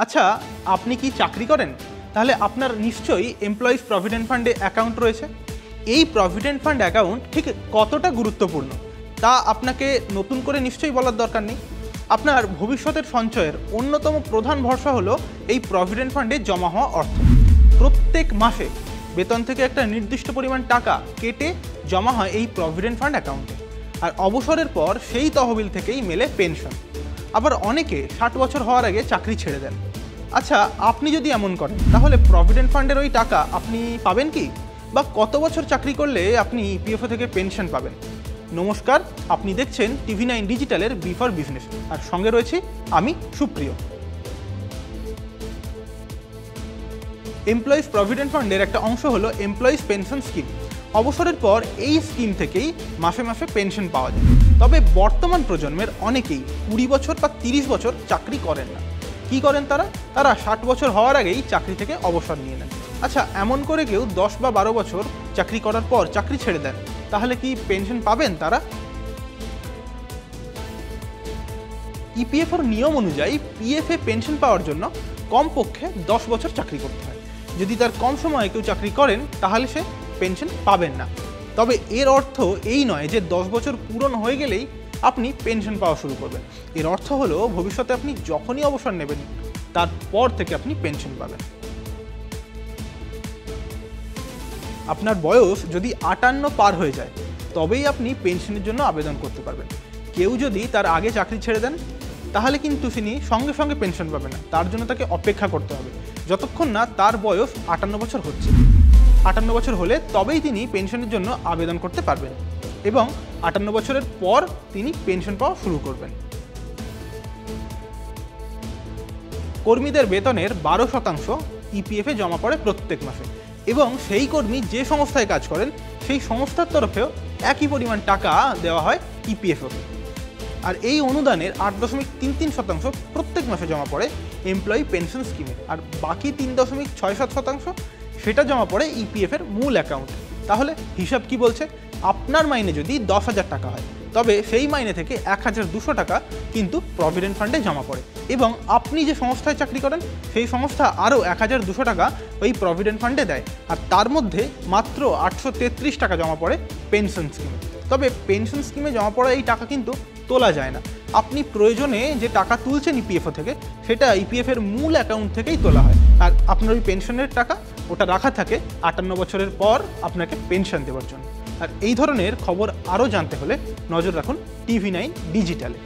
আচ্ছা, আপনি কি চাকরি করেন? তাহলে আপনার নিশ্চয়ই এমপ্লয়িজ প্রভিডেন্ট ফান্ডে অ্যাকাউন্ট রয়েছে। এই প্রভিডেন্ট ফান্ড অ্যাকাউন্ট ঠিক কতটা গুরুত্বপূর্ণ তা আপনাকে নতুন করে নিশ্চয়ই বলার দরকার নেই। আপনার ভবিষ্যতের সঞ্চয়ের অন্যতম প্রধান ভরসা হলো এই প্রভিডেন্ট ফান্ডে জমা হওয়া অর্থ। প্রত্যেক মাসে বেতন থেকে একটা নির্দিষ্ট পরিমাণ টাকা কেটে জমা হয় এই প্রভিডেন্ট ফান্ড অ্যাকাউন্টে, আর অবসরের পর সেই তহবিল থেকেই মেলে পেনশন। আবার অনেকে 60 বছর হওয়ার আগে চাকরি ছেড়ে দেন। আচ্ছা, আপনি যদি এমন করেন তাহলে প্রভিডেন্ট ফান্ডের ওই টাকা আপনি পাবেন কি, বা কত বছর চাকরি করলে আপনি ইপিএফও থেকে পেনশন পাবেন? নমস্কার, আপনি দেখছেন TV9 ডিজিটালের বি ফর বিজনেস, আর সঙ্গে রয়েছি আমি সুপ্রিয়। এমপ্লয়িজ প্রভিডেন্ট ফান্ডের একটা অংশ হলো এমপ্লয়িজ পেনশন স্কিম। অবসরের পর এই স্কিম থেকেই মাসে মাসে পেনশন পাওয়া যায়। তবে বর্তমান প্রজন্মের অনেকেই 20 বছর বা 30 বছর চাকরি করেন না। কি করেন তারা 60 বছর হওয়ার আগেই চাকরি থেকে অবসর নিয়ে নেন। আচ্ছা, এমন করে কেউ 10 বা 12 বছর চাকরি করার পর চাকরি ছেড়ে দেন, তাহলে কি পেনশন পাবেন তারা? ইপিএফওর নিয়ম অনুযায়ী পিএফএ পেনশন পাওয়ার জন্য কমপক্ষে 10 বছর চাকরি করতে হয়। যদি তার কম সময়ে কেউ চাকরি করেন তাহলে সে পেনশন পাবেন না। তবে এর অর্থ এই নয় যে 10 বছর পূরণ হয়ে গেলেই আপনি পেনশন পাওয়া শুরু করবেন। এর অর্থ হলো ভবিষ্যতে আপনি যখনই অবসর নেবেন তারপর থেকে আপনি পেনশন পাবেন। আপনার বয়স যদি 58 পার হয়ে যায় তবেই আপনি পেনশনের জন্য আবেদন করতে পারবেন। কেউ যদি তার আগে চাকরি ছেড়ে দেন তাহলে কিন্তু তিনি সঙ্গে সঙ্গে পেনশন পাবেন না, তার জন্য তাকে অপেক্ষা করতে হবে যতক্ষণ না তার বয়স 58 বছর হচ্ছে। 58 বছর হলে তবেই তিনি পেনশনের জন্য আবেদন করতে পারবেন এবং 58 বছরের পর তিনি পেনশন পাওয়া শুরু করবেন। কর্মীদের বেতনের 12% ইপিএফে জমা পড়ে প্রত্যেক মাসে, এবং সেই কর্মী যে সংস্থায় কাজ করেন সেই সংস্থার তরফেও একই পরিমাণ টাকা দেওয়া হয় ইপিএফওতে। আর এই অনুদানের 8.33% প্রত্যেক মাসে জমা পড়ে এমপ্লয়ি পেনশন স্কিমে, আর বাকি 3.67% সেটা জমা পড়ে ইপিএফের মূল অ্যাকাউন্টে। তাহলে হিসাব কি বলছে? আপনার মাইনে যদি 10,000 টাকা হয় তবে সেই মাইনে থেকে 1,200 টাকা কিন্তু প্রভিডেন্ট ফান্ডে জমা পড়ে, এবং আপনি যে সংস্থায় চাকরি করেন সেই সংস্থা আরও 1,200 টাকা ওই প্রভিডেন্ট ফান্ডে দেয়, আর তার মধ্যে মাত্র 833 টাকা জমা পড়ে পেনশন স্কিমে। তবে পেনশন স্কিমে জমা পড়া এই টাকা কিন্তু তোলা যায় না। আপনি প্রয়োজনে যে টাকা তুলছেন ইপিএফও থেকে সেটা ইপিএফের মূল অ্যাকাউন্ট থেকেই তোলা হয়, আর আপনার ওই পেনশনের টাকা ওটা রাখা থাকে 58 বছরের পর আপনাকে পেনশন দেওয়ার জন্য। আর এই ধরনের খবর আরও জানতে হলে নজর রাখুন TV9 ডিজিটালে।